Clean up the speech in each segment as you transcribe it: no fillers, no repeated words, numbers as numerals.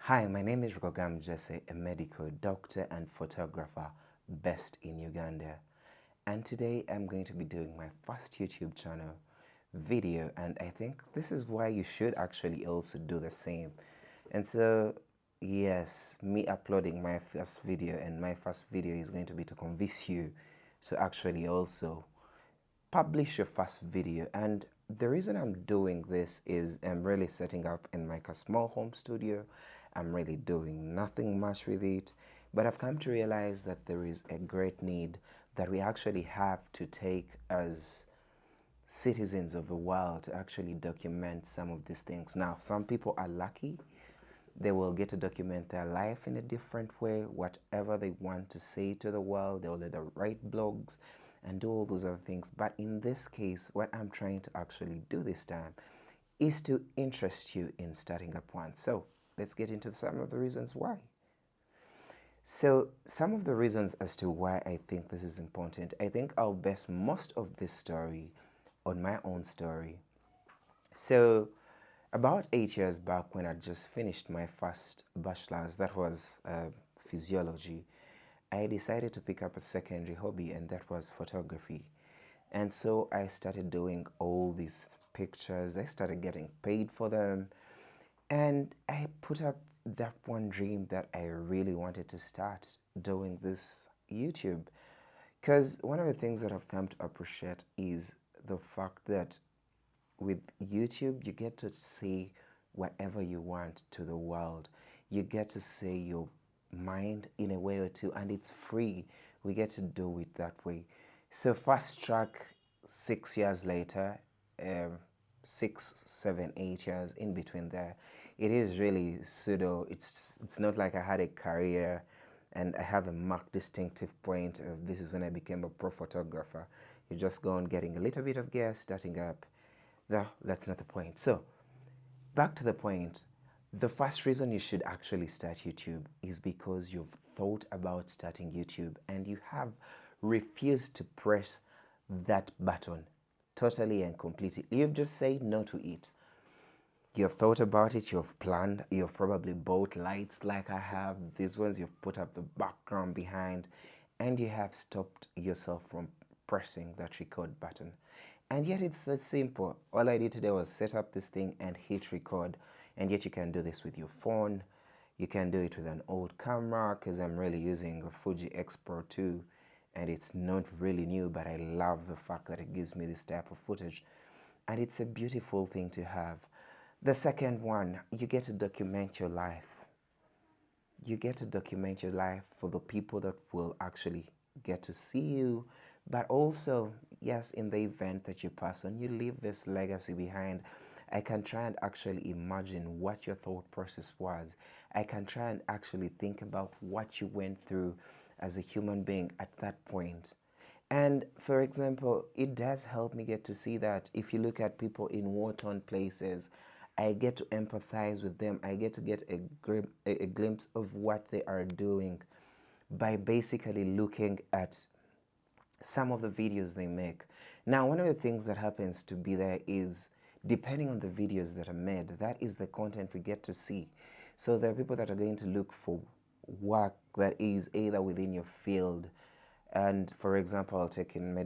Hi, my name is Rogam Jesse, a medical doctor and photographer based in Uganda. And today I'm going to be doing my first YouTube channel video, and I think this is why you should actually also do the same. And so, yes, me uploading my first video, and my first video is going to be to convince you to actually also publish your first video. And the reason I'm doing this is I'm really setting up in like a small home studio. I'm really doing nothing much with it, but I've come to realize that there is a great need that we actually have to take as citizens of the world to actually document some of these things. Now, some people are lucky. They will get to document their life in a different way, whatever they want to say to the world. They will either write blogs and do all those other things. But in this case, what I'm trying to actually do this time is to interest you in starting up one. So let's get into some of the reasons why. So some of the reasons as to why I think this is important, I think I'll base most of this story on my own story. So about 8 years back, when I just finished my first bachelor's, that was physiology, I decided to pick up a secondary hobby, and that was photography. And so I started doing all these pictures. I started getting paid for them. And I put up that one dream that I really wanted to start doing this YouTube. Because one of the things that I've come to appreciate is the fact that with YouTube, you get to say whatever you want to the world. You get to say your mind in a way or two, and it's free. We get to do it that way. So fast track 6 years later, 6, 7, 8 years in between there, it is really pseudo. It's not like I had a career and I have a marked distinctive point of this is when I became a pro photographer. You just go on getting a little bit of gear, starting up. No, that's not the point. So back to the point. The first reason you should actually start YouTube is because you've thought about starting YouTube and you have refused to press that button totally and completely. You've just said no to it. You've thought about it, you've planned, you've probably bought lights like I have, these ones, you've put up the background behind, and you have stopped yourself from pressing that record button. And yet it's that simple. All I did today was set up this thing and hit record. And yet you can do this with your phone. You can do it with an old camera, because I'm really using the Fuji X Pro 2. And it's not really new, but I love the fact that it gives me this type of footage. And it's a beautiful thing to have. The second one, you get to document your life. You get to document your life for the people that will actually get to see you. But also, yes, in the event that you pass on, you leave this legacy behind. I can try and actually imagine what your thought process was. I can try and actually think about what you went through as a human being at that point. And for example, it does help me get to see that if you look at people in war-torn places, I get to empathize with them. I get to get a glimpse of what they are doing by basically looking at some of the videos they make. Now, one of the things that happens to be there is, depending on the videos that are made, that is the content we get to see. So there are people that are going to look for work that is either within your field. And for example, I'll take an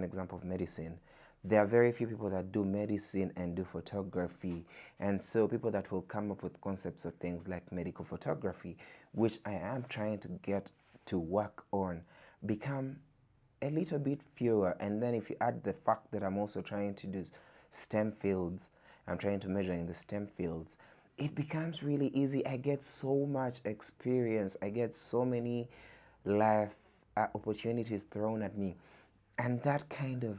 example of medicine. There are very few people that do medicine and do photography. And so people that will come up with concepts of things like medical photography, which I am trying to get to work on, become a little bit fewer. And then if you add the fact that I'm also trying to do STEM fields, I'm trying to measure in the STEM fields, it becomes really easy. I get so much experience. I get so many life opportunities thrown at me. And that kind of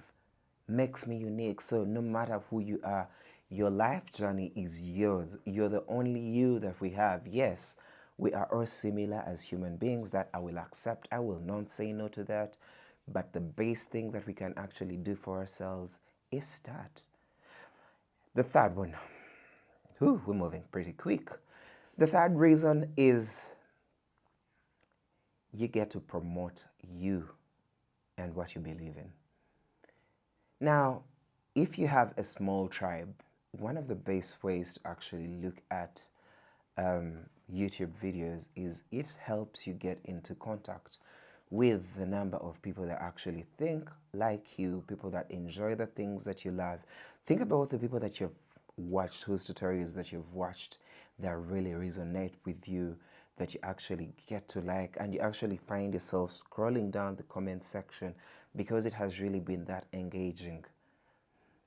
makes me unique. So no matter who you are, your life journey is yours. You're the only you that we have. Yes, we are all similar as human beings, that I will accept. I will not say no to that. But the base thing that we can actually do for ourselves is start. The third one, we're moving pretty quick. The third reason is you get to promote you and what you believe in. Now, if you have a small tribe, one of the best ways to actually look at YouTube videos is it helps you get into contact with the number of people that actually think like you, people that enjoy the things that you love. Think about the people that you've watched, whose tutorials that you've watched that really resonate with you, that you actually get to like, and you actually find yourself scrolling down the comment section because it has really been that engaging,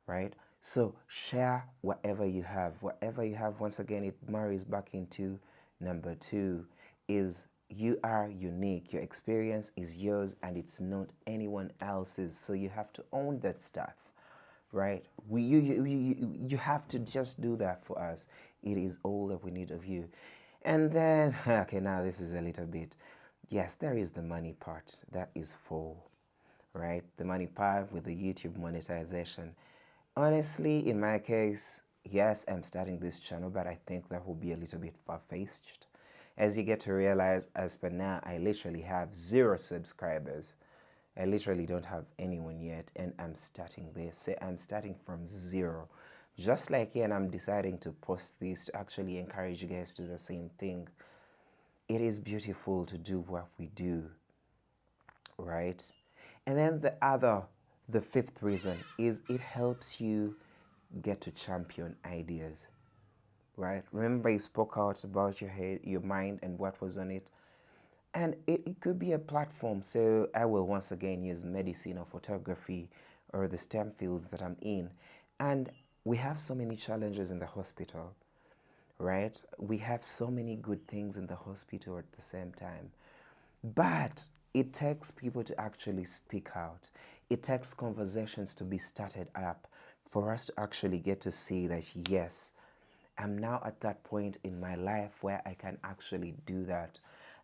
right? So share whatever you have. Whatever you have, once again, it marries back into number two, is you are unique. Your experience is yours and it's not anyone else's. So you have to own that stuff, right? You have to just do that for us. It is all that we need of you. And then, okay, now this is a little bit, yes, there is the money part. That is full, right? The money part with the YouTube monetization. Honestly, in my case, yes, I'm starting this channel, but I think that will be a little bit far-fetched. As you get to realize, as per now, I literally have 0 subscribers. I literally don't have anyone yet, and I'm starting this. So I'm starting from 0. Just like here, and I'm deciding to post this to actually encourage you guys to do the same thing. It is beautiful to do what we do, right? And then the fifth reason is it helps you get to champion ideas, right? Remember, you spoke out about your head, your mind, and what was on it. And it could be a platform. So I will once again use medicine or photography or the STEM fields that I'm in. And we have so many challenges in the hospital, right? We have so many good things in the hospital at the same time. But it takes people to actually speak out. It takes conversations to be started up for us to actually get to see that, yes, I'm now at that point in my life where I can actually do that.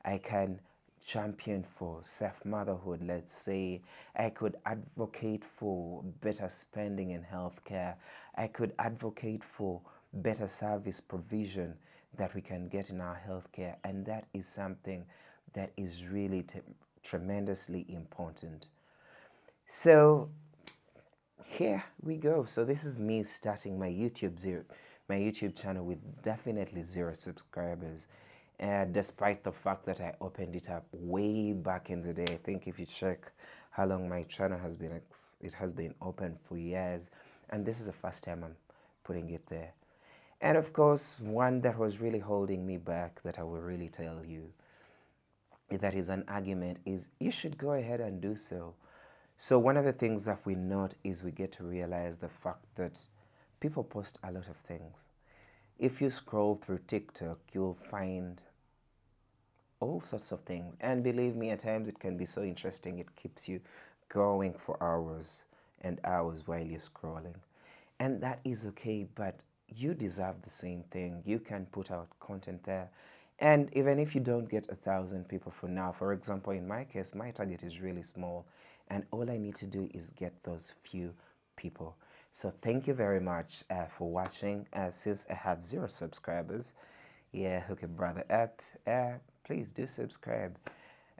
I can champion for self-motherhood, let's say. I could advocate for better spending in healthcare. I could advocate for better service provision that we can get in our healthcare. And that is something that is really tremendously important. So here we go. So this is me starting my YouTube channel with definitely 0 subscribers, despite the fact that I opened it up way back in the day. I think if you check how long my channel has been, it has been open for years, and this is the first time I'm putting it there. And of course, one that was really holding me back, that I will really tell you, that is an argument, is you should go ahead and do so. So one of the things that we note is we get to realize the fact that people post a lot of things. If you scroll through TikTok, you'll find all sorts of things. And believe me, at times it can be so interesting, it keeps you going for hours and hours while you're scrolling. And that is okay, but you deserve the same thing. You can put out content there. And even if you don't get 1,000 people for now, for example, in my case, my target is really small. And all I need to do is get those few people. So thank you very much for watching. Since I have 0 subscribers, yeah, hook a brother up. Please do subscribe.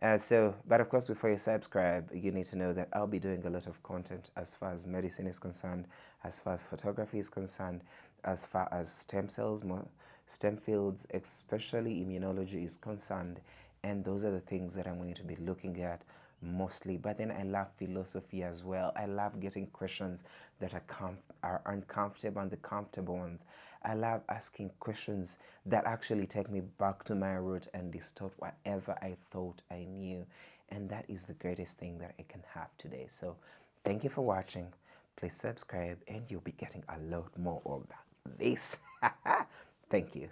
But of course, before you subscribe, you need to know that I'll be doing a lot of content as far as medicine is concerned, as far as photography is concerned, as far as stem cells, STEM fields, especially immunology is concerned. And those are the things that I'm going to be looking at mostly. But then I love philosophy as well. I love getting questions that are uncomfortable and the comfortable ones. I love asking questions that actually take me back to my root and distort whatever I thought I knew. And that is the greatest thing that I can have today. So thank you for watching. Please subscribe and you'll be getting a lot more of this. Thank you.